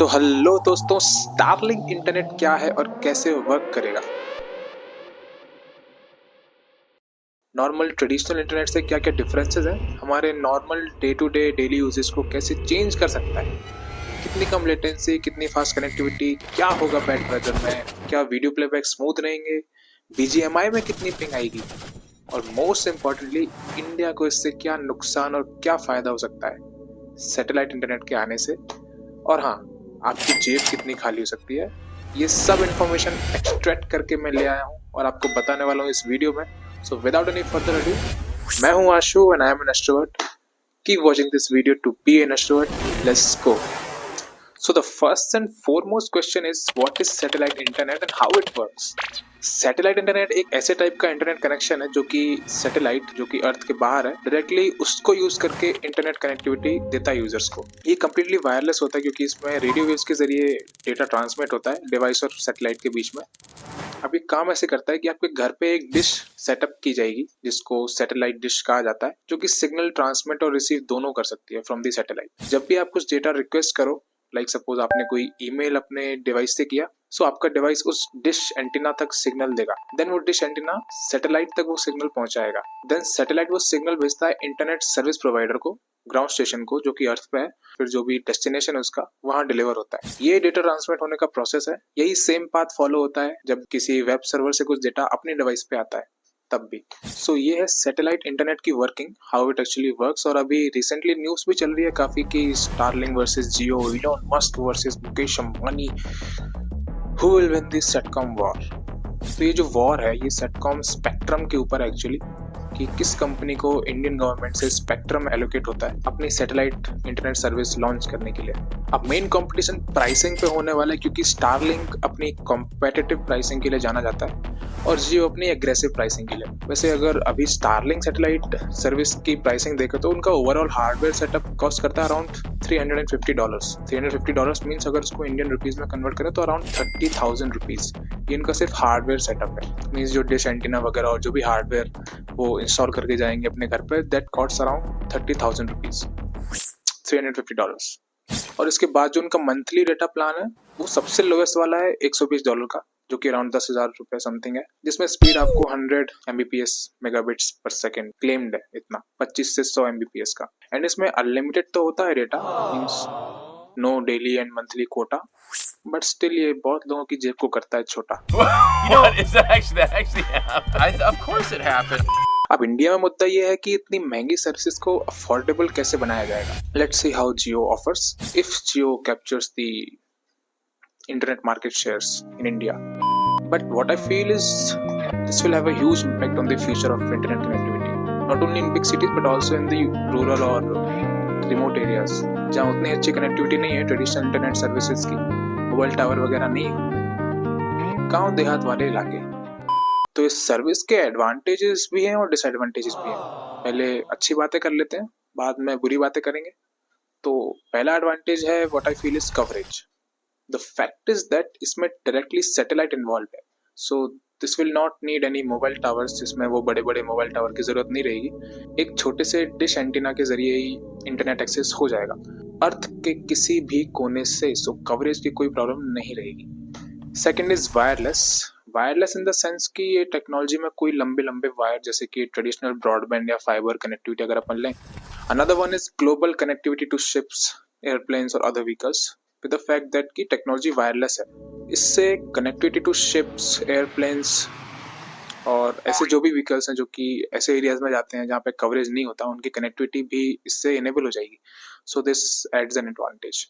तो हेलो दोस्तों, Starlink internet क्या है और कैसे वर्क करेगा। नॉर्मल ट्रेडिशनल इंटरनेट से क्या क्या डिफरेंसेस हैं, हमारे normal day to day daily uses को कैसे चेंज कर सकता है, कितनी कम लेटेंसी, कितनी फास्ट कनेक्टिविटी, क्या होगा बैड वेदर में, क्या वीडियो प्लेबैक स्मूथ रहेंगे, बीजीएमआई में कितनी पिंग आएगी, और मोस्ट इम्पोर्टेंटली इंडिया को इससे क्या नुकसान और क्या फायदा हो सकता है सैटेलाइट इंटरनेट के आने से। और हाँ, आपकी जेब कितनी खाली हो सकती है, ये सब इन्फॉर्मेशन एक्सट्रैक्ट करके मैं ले आया हूँ और आपको बताने वाला हूँ इस वीडियो में। So without any further ado, मैं हूँ Ashu and I am an extrovert. Keep watching this video to be an extrovert. Let's go. So the first and foremost question is, what is satellite internet and how it works? Satellite internet एक ऐसे type का internet connection है जो कि satellite, जो कि अर्थ के बाहर है, डायरेक्टली उसको यूज करके इंटरनेट कनेक्टिविटी देता है यूजर्स को। ये कम्प्लीटली वायरलेस होता है क्योंकि इसमें रेडियो वेव्स के जरिए डेटा ट्रांसमिट होता है डिवाइस और सैटेलाइट के बीच में। अब ये काम ऐसे करता है कि आपके घर पे एक डिश सेटअप की जाएगी जिसको सैटेलाइट डिश कहा जाता है, जो कि सिग्नल ट्रांसमिट और रिसीव दोनों कर सकती है फ्रॉम दी सैटेलाइट। जब भी आप कुछ डेटा रिक्वेस्ट करो, लाइक सपोज आपने कोई ईमेल अपने डिवाइस से किया, सो आपका डिवाइस उस डिश एंटीना तक सिग्नल देगा, देन वो डिश एंटीना सैटेलाइट तक वो सिग्नल पहुंचाएगा, देन सैटेलाइट वो सिग्नल भेजता है इंटरनेट सर्विस प्रोवाइडर को, ग्राउंड स्टेशन को जो कि अर्थ पे है, फिर जो भी डेस्टिनेशन है उसका वहां डिलीवर होता है। ये डेटा ट्रांसमिट होने का प्रोसेस है। यही सेम पाथ फॉलो होता है जब किसी वेब सर्वर से कुछ डेटा अपने डिवाइस पे आता है तब भी। सो ये है सैटेलाइट इंटरनेट की working, how it actually works. और अभी रिसेंटली न्यूज भी चल रही है काफी कि Starlink versus Jio, Elon Musk versus Mukesh Ambani, who will win this sitcom war. तो ये जो वॉर है ये सेटकॉम स्पेक्ट्रम के ऊपर एक्चुअली, कि किस कंपनी को इंडियन गवर्नमेंट से स्पेक्ट्रम एलोकेट होता है अपनी सैटेलाइट इंटरनेट सर्विस लॉन्च करने के लिए। अब मेन कंपटीशन प्राइसिंग पे होने वाला है क्योंकि स्टारलिंक अपनी कॉम्पिटिटिव प्राइसिंग के लिए जाना जाता है और जियो अपनी एग्रेसिव प्राइसिंग के लिए। वैसे अगर अभी स्टारलिंक सैटेलाइट सर्विस की प्राइसिंग देखें तो उनका ओवरऑल हार्डवेयर सेटअप कॉस्ट करता है अराउंड $350। $350 मीन्स अगर उसको इंडियन रुपीज में कन्वर्ट करें तो अराउंड 30,000 रुपीज। ये इनका सिर्फ हार्डवेयर सेटअप है, मीन्स जो डिश एंटीना वगैरह और जो भी हार्डवेयर वो इंस्टॉल करके जाएंगे अपने घर पे, दैट कॉस्ट अराउंड 30,000 रुपीज, $350। और इसके बाद जो उनका मंथली डेटा प्लान है वो सबसे लोएस्ट वाला है $120 का, जो कि अराउंड 10,000 रुपए समथिंग है, जिसमें स्पीड आपको 100 Mbps मेगाबिट्स पर सेकेंड क्लेम्ड है, इतना 25 से 100 Mbps का। एंड इसमें अनलिमिटेड तो होता है data, means no daily and monthly quota, but still ये बहुत लोगों की जेब को करता है छोटा। अब इंडिया में मुद्दा ये है कि इतनी महंगी सर्विसेज को अफोर्डेबल कैसे बनाया जाएगा। Let's see how Jio offers if Jio captures the internet market shares in India. But what I feel is this will have a huge impact on the future of internet connectivity, not only in big cities but also in the rural or remote areas जहाँ उतनी अच्छी connectivity नहीं है traditional internet services की, mobile tower वगैरह नहीं है, गांव देहात वाले इलाके। तो इस सर्विस के एडवांटेजेस भी हैं और डिसएडवांटेजेस भी हैं। पहले अच्छी बातें कर लेते हैं, बाद में बुरी बातें करेंगे। तो पहला एडवांटेज है what I feel is coverage. The fact is that इसमें directly satellite involved है, so this will not need any mobile towers, जिसमें वो बड़े बड़े मोबाइल टावर की जरूरत नहीं रहेगी। एक छोटे से डिश एंटीना के जरिए ही इंटरनेट एक्सेस हो जाएगा अर्थ के किसी भी कोने से, सो कवरेज की कोई प्रॉब्लम नहीं रहेगी। Second is wireless. Wireless in the sense कि ये टेक्नोलॉजी में कोई लंबे लंबे वायर जैसे कि ट्रेडिशनल ब्रॉडबैंड या फाइबर कनेक्टिविटी अगर अपन लें। Another one is global connectivity to ships, airplanes और other vehicles with the fact that की टेक्नोलॉजी वायरलेस है। इससे कनेक्टिविटी टू शिप्स, एयरप्लेन्स और ऐसे जो भी व्हीकल्स हैं जो कि ऐसे एरियाज में जाते हैं जहाँ पे कवरेज नहीं होता, उनकी कनेक्टिविटी भी इससे इनेबल हो जाएगी। So this adds an advantage.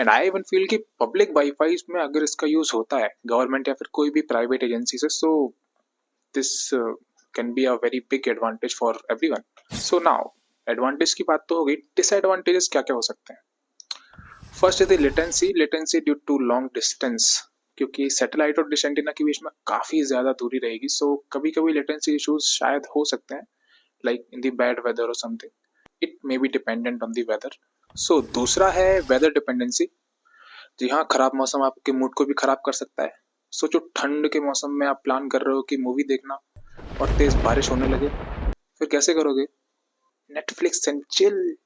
And I even feel कि पब्लिक वाईफाई में अगर इसका यूज होता है गवर्नमेंट या फिर कोई भी प्राइवेट एजेंसी से, so this can be a very big advantage for everyone. So now advantage की बात तो हो गई, डिसएडवांटेजेस क्या क्या हो सकते हैं। फर्स्ट है latency due to long distance, क्योंकि सैटेलाइट और डिश एंटीना के बीच में काफी ज्यादा दूरी रहेगी, सो कभी कभी लेटेंसी इश्यूज शायद हो सकते हैं, like in the bad weather और something. It may be dependent on the weather. So दूसरा है वेदर डिपेंडेंसी। जी हाँ, खराब मौसम आपके मूड को भी खराब कर सकता है। सो जो ठंड के मौसम में आप प्लान कर रहे हो कि मूवी देखना और तेज बारिश होने लगे, फिर कैसे करोगे? Netflix and chill.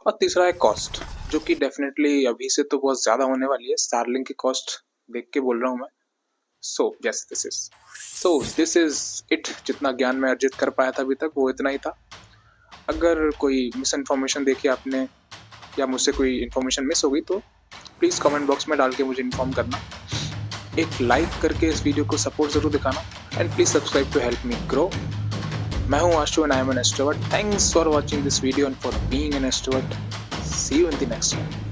और तीसरा है कॉस्ट। जो कि डेफिनेटली अभी से तो बहुत ज़्यादा होने वाली है। स्टारलिंक की कॉस्ट देख के बोल रहा हूँ मैं। So yes, this is it. जितना ज्ञान मैं अर्जित कर पाया था अभी तक वो इतना ही था। अगर कोई मिस इन्फॉर्मेशन देखी आपने या मुझसे कोई इन्फॉर्मेशन मिस हो गई तो प्लीज़ कमेंट बॉक्स में डाल के मुझे इन्फॉर्म करना। एक लाइक करके इस वीडियो को सपोर्ट ज़रूर दिखाना and please subscribe to help me grow. मैं हूँ Ashu and I am an extrovert. Thanks for watching this video and for being an extrovert. See you in the next one.